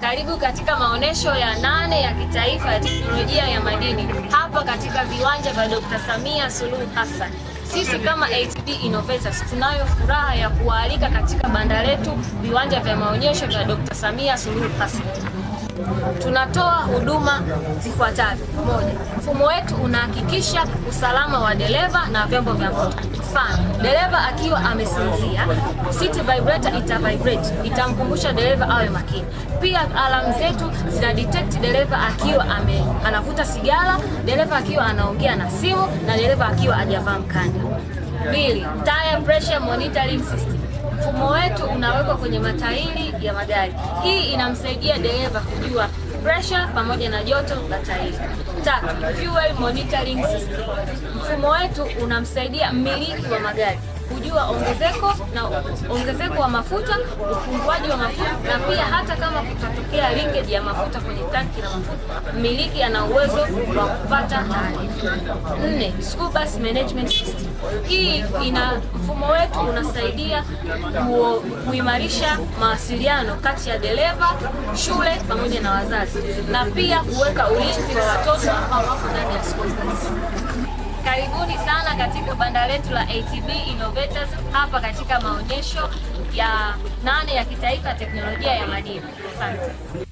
Karibu katika maonesho ya 8 ya kitaifa ya teknolojia ya madini hapa katika viwanja vya Dr. Samia Suluhu Hassan. Sisi kama ATB Innovators tunayo furaha ya kuwaalika katika banda letu viwanja vya maonyesho vya Dr. Samia Suluhu Hassan. Tunatoa huduma zifuatazo. Moja, mfumo wetu unahakikisha usalama wa dereva na vyombo vya moto. Mfano, dereva akiwa amesinzia, seat vibrator ita vibrate, itamkumbusha dereva awe makini. Pia alarm zetu zina detect dereva akiwa anavuta sigara, dereva akiwa anaongea na simu na dereva akiwa hajavaa mkanda. 2, tire pressure monitoring system. Mfumo wetu unawekwa kwenye matairi ya magari. Hii inamsaidia dereva kujua pressure pamoja na joto la tairi. 3, fuel monitoring system. Mfumo wetu unamsaidia mmiliki wa magari kujua ongezeko wa mafuta, upunguaji wa mafuta, na pia hata kama kutatokea leakage ya mafuta kwenye tanki la mafuta, mmiliki ana uwezo wa kupata taarifa. 4, school bus management system. Hii mfumo wetu unasaidia kuimarisha mawasiliano kati ya dereva, shule pamoja na wazazi, na pia kuweka ulinzi wa watoto ambao wako ndani ya school bus. Karibuni sana katika banda letu la ATB Innovators hapa katika maonyesho ya 8 ya kitaifa teknolojia ya madini. Asante.